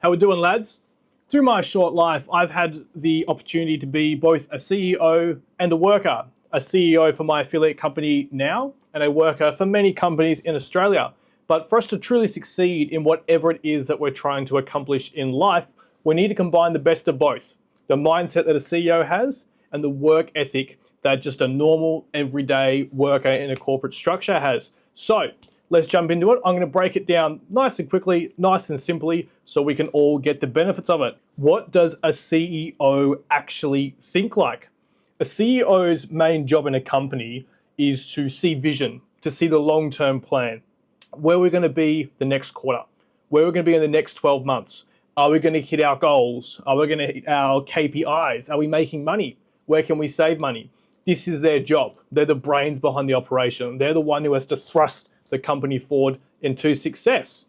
How we doing, lads? Through my short life, I've had the opportunity to be both a CEO and a worker. A CEO for my affiliate company now, and a worker for many companies in Australia. But for us to truly succeed in whatever it is that we're trying to accomplish in life, we need to combine the best of both. The mindset that a CEO has and the work ethic that just a normal, everyday worker in a corporate structure has. So, let's jump into it. I'm going to break it down nice and quickly, nice and simply, so we can all get the benefits of it. What does a CEO actually think like? A CEO's main job in a company is to see vision, to see the long-term plan. Where we're going to be the next quarter, where we're going to be in the next 12 months. Are we going to hit our goals? Are we going to hit our KPIs? Are we making money? Where can we save money? This is their job. They're the brains behind the operation. They're the one who has to thrust the company forward into success.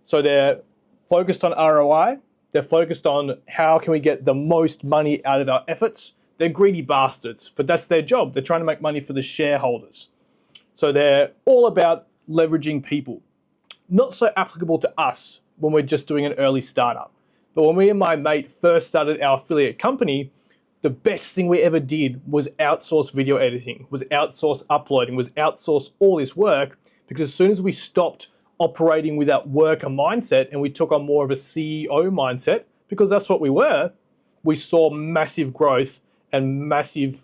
So they're focused on ROI. They're focused on how can we get the most money out of our efforts. They're greedy bastards, but that's their job. They're trying to make money for the shareholders. So they're all about leveraging people. Not so applicable to us when we're just doing an early startup. But when me and my mate first started our affiliate company, the best thing we ever did was outsource video editing, was outsource uploading, was outsource all this work, because as soon as we stopped operating with that worker mindset and we took on more of a CEO mindset, because that's what we were, we saw massive growth and massive,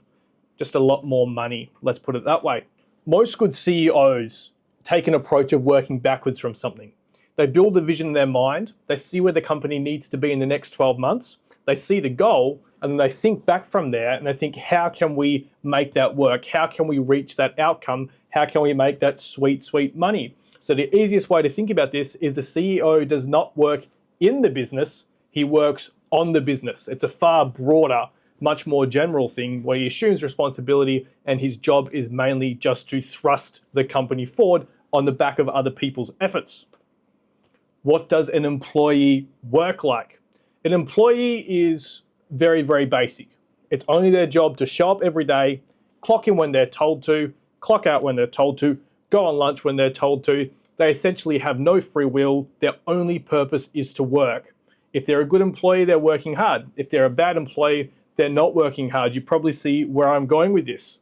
just a lot more money, let's put it that way. Most good CEOs take an approach of working backwards from something. They build the vision in their mind, they see where the company needs to be in the next 12 months, they see the goal, and then they think back from there and they think, how can we make that work? How can we reach that outcome? How can we make that sweet, sweet money? So the easiest way to think about this is the CEO does not work in the business, he works on the business. It's a far broader, much more general thing where he assumes responsibility and his job is mainly just to thrust the company forward on the back of other people's efforts. What does an employee work like? An employee is very, very basic. It's only their job to show up every day, clock in when they're told to, clock out when they're told to, go on lunch when they're told to. They essentially have no free will. Their only purpose is to work. If they're a good employee, they're working hard. If they're a bad employee, they're not working hard. You probably see where I'm going with this.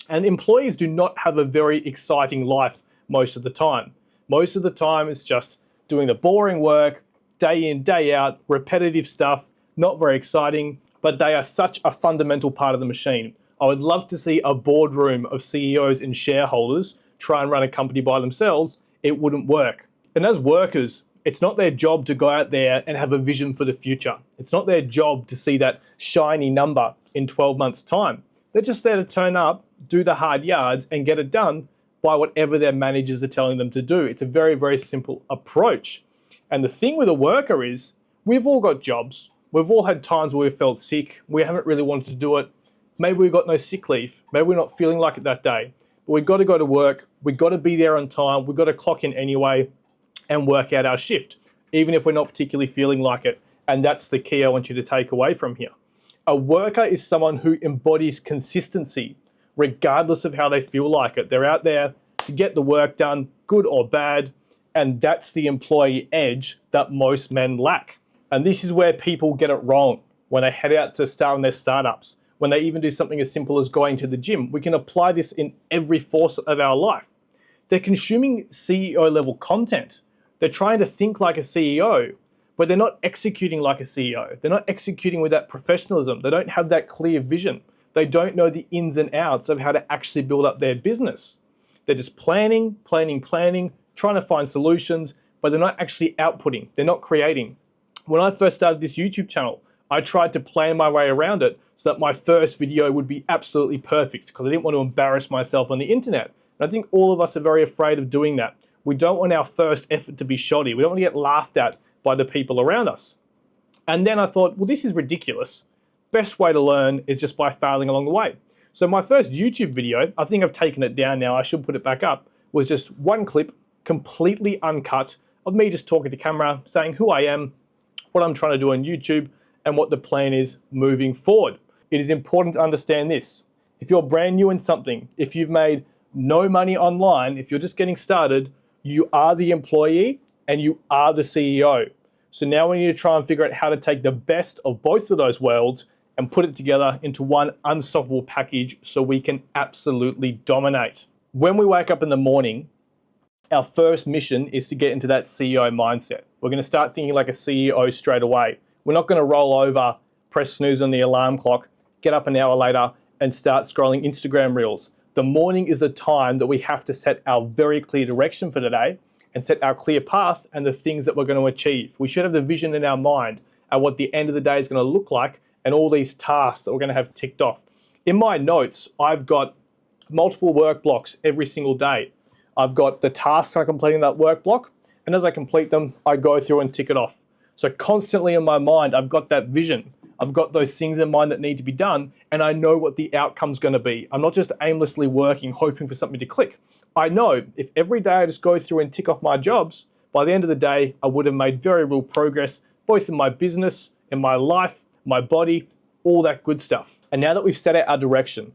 And employees do not have a very exciting life most of the time. Most of the time, it's just doing the boring work, day in, day out, repetitive stuff, not very exciting, but they are such a fundamental part of the machine. I would love to see a boardroom of CEOs and shareholders try and run a company by themselves. It wouldn't work. And as workers, it's not their job to go out there and have a vision for the future. It's not their job to see that shiny number in 12 months' time. They're just there to turn up, do the hard yards, and get it done by whatever their managers are telling them to do. It's a very, very simple approach. And the thing with a worker is, we've all got jobs. We've all had times where we've felt sick. We haven't really wanted to do it. Maybe we've got no sick leave. Maybe we're not feeling like it that day. But we've got to go to work. We've got to be there on time. We've got to clock in anyway and work out our shift, even if we're not particularly feeling like it. And that's the key I want you to take away from here. A worker is someone who embodies consistency, regardless of how they feel like it. They're out there to get the work done, good or bad, and that's the employee edge that most men lack. And this is where people get it wrong when they head out to start on their startups, when they even do something as simple as going to the gym. We can apply this in every force of our life. They're consuming CEO level content. They're trying to think like a CEO, but they're not executing like a CEO. They're not executing with that professionalism. They don't have that clear vision. They don't know the ins and outs of how to actually build up their business. They're just planning, trying to find solutions, but they're not actually outputting. They're not creating. When I first started this YouTube channel, I tried to plan my way around it so that my first video would be absolutely perfect because I didn't want to embarrass myself on the internet. And I think all of us are very afraid of doing that. We don't want our first effort to be shoddy. We don't want to get laughed at by the people around us. And then I thought, well, this is ridiculous. Best way to learn is just by failing along the way. So my first YouTube video, I think I've taken it down now, I should put it back up, was just one clip, completely uncut, of me just talking to camera, saying who I am, what I'm trying to do on YouTube, and what the plan is moving forward. It is important to understand this. If you're brand new in something, if you've made no money online, if you're just getting started, you are the employee and you are the CEO. So now we need to try and figure out how to take the best of both of those worlds and put it together into one unstoppable package so we can absolutely dominate. When we wake up in the morning, our first mission is to get into that CEO mindset. We're going to start thinking like a CEO straight away. We're not going to roll over, press snooze on the alarm clock, get up an hour later and start scrolling Instagram reels. The morning is the time that we have to set our very clear direction for today and set our clear path and the things that we're going to achieve. We should have the vision in our mind at what the end of the day is going to look like and all these tasks that we're going to have ticked off. In my notes, I've got multiple work blocks every single day. I've got the tasks I'm completing that work block, and as I complete them, I go through and tick it off. So constantly in my mind, I've got that vision. I've got those things in mind that need to be done, and I know what the outcome's going to be. I'm not just aimlessly working, hoping for something to click. I know if every day I just go through and tick off my jobs, by the end of the day, I would have made very real progress, both in my business, in my life, my body, all that good stuff. And now that we've set out our direction,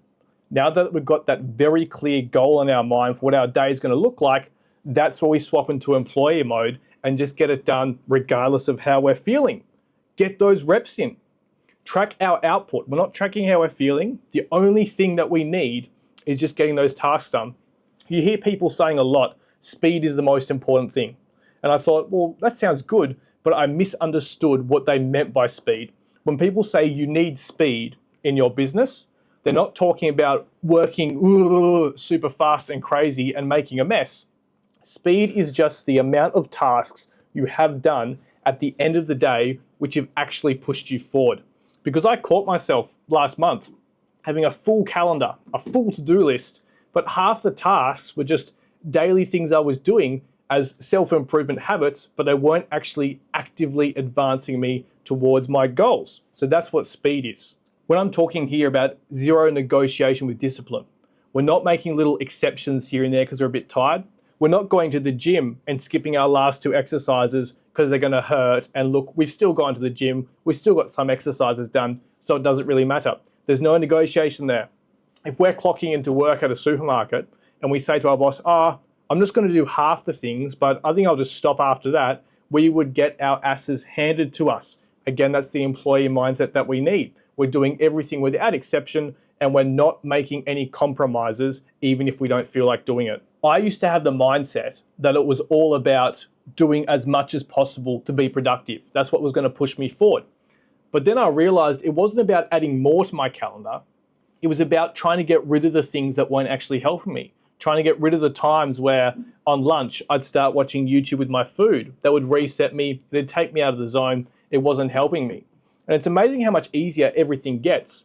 now that we've got that very clear goal in our mind for what our day is going to look like, that's where we swap into employee mode and just get it done regardless of how we're feeling. Get those reps in. Track our output. We're not tracking how we're feeling. The only thing that we need is just getting those tasks done. You hear people saying a lot, speed is the most important thing. And I thought, well, that sounds good, but I misunderstood what they meant by speed. When people say you need speed in your business, they're not talking about working super fast and crazy and making a mess. Speed is just the amount of tasks you have done at the end of the day which have actually pushed you forward. Because I caught myself last month having a full calendar, a full to-do list, but half the tasks were just daily things I was doing as self-improvement habits, but they weren't actually actively advancing me towards my goals. So that's what speed is. When I'm talking here about zero negotiation with discipline, we're not making little exceptions here and there because we're a bit tired. We're not going to the gym and skipping our last 2 exercises because they're going to hurt. And look, we've still gone to the gym. We've still got some exercises done, so it doesn't really matter. There's no negotiation there. If we're clocking into work at a supermarket and we say to our boss, I'm just going to do half the things, but I think I'll just stop after that, we would get our asses handed to us. Again, that's the employee mindset that we need. We're doing everything without exception, and we're not making any compromises, even if we don't feel like doing it. I used to have the mindset that it was all about doing as much as possible to be productive. That's what was going to push me forward. But then I realized it wasn't about adding more to my calendar. It was about trying to get rid of the things that weren't actually helping me. Trying to get rid of the times where on lunch, I'd start watching YouTube with my food. That would reset me. It'd take me out of the zone. It wasn't helping me. And it's amazing how much easier everything gets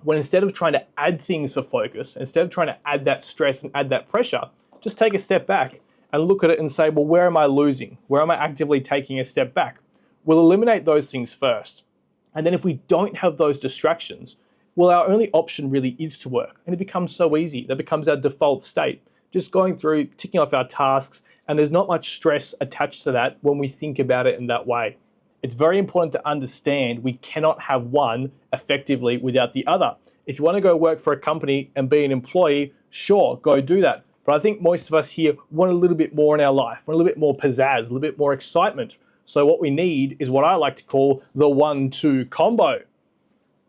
when instead of trying to add things for focus, instead of trying to add that stress and add that pressure, just take a step back and look at it and say, well, where am I losing? Where am I actively taking a step back? We'll eliminate those things first. And then if we don't have those distractions, well, our only option really is to work. And it becomes so easy. That becomes our default state. Just going through, ticking off our tasks, and there's not much stress attached to that when we think about it in that way. It's very important to understand we cannot have one effectively without the other. If you want to go work for a company and be an employee, sure, go do that. But I think most of us here want a little bit more in our life, want a little bit more pizzazz, a little bit more excitement. So what we need is what I like to call the 1-2 combo.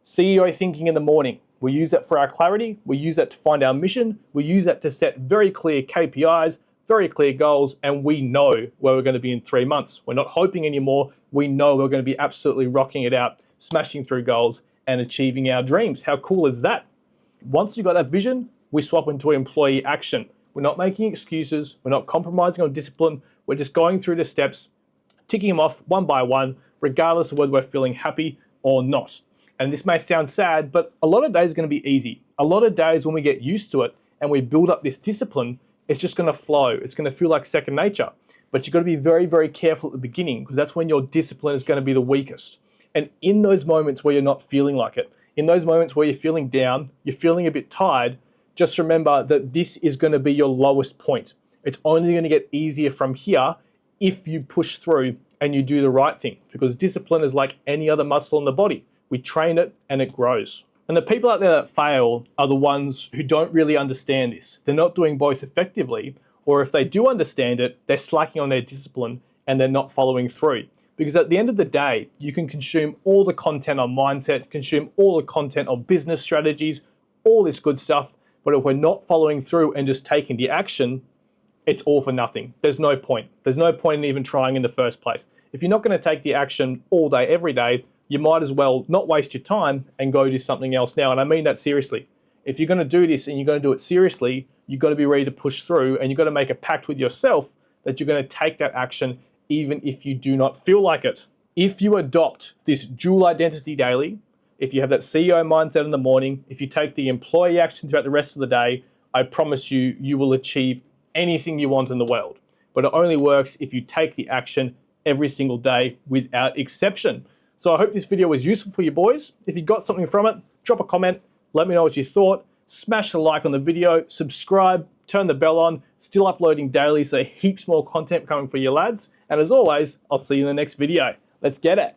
CEO thinking in the morning. We use that for our clarity. We use that to find our mission. We use that to set very clear KPIs, very clear goals, and we know where we're going to be in 3 months. We're not hoping anymore. We know we're going to be absolutely rocking it out, smashing through goals and achieving our dreams. How cool is that? Once we've got that vision, we swap into employee action. We're not making excuses. We're not compromising on discipline. We're just going through the steps, ticking them off one by one, regardless of whether we're feeling happy or not. And this may sound sad, but a lot of days are going to be easy. A lot of days when we get used to it and we build up this discipline, it's just going to flow. It's going to feel like second nature. But you've got to be very, very careful at the beginning because that's when your discipline is going to be the weakest. And in those moments where you're not feeling like it, in those moments where you're feeling down, you're feeling a bit tired, just remember that this is going to be your lowest point. It's only going to get easier from here if you push through and you do the right thing, because discipline is like any other muscle in the body. We train it and it grows. And the people out there that fail are the ones who don't really understand this. They're not doing both effectively, or if they do understand it, they're slacking on their discipline and they're not following through. Because at the end of the day, you can consume all the content on mindset, consume all the content on business strategies, all this good stuff. But if we're not following through and just taking the action, it's all for nothing. There's no point. There's no point in even trying in the first place. If you're not going to take the action all day, every day, you might as well not waste your time and go do something else now. And I mean that seriously. If you're going to do this and you're going to do it seriously, you've got to be ready to push through, and you've got to make a pact with yourself that you're going to take that action even if you do not feel like it. If you adopt this dual identity daily, if you have that CEO mindset in the morning, if you take the employee action throughout the rest of the day, I promise you, you will achieve anything you want in the world. But it only works if you take the action every single day without exception. So I hope this video was useful for you boys. If you got something from it, drop a comment, let me know what you thought, smash the like on the video, subscribe, turn the bell on, still uploading daily, so heaps more content coming for you lads. And as always, I'll see you in the next video. Let's get it.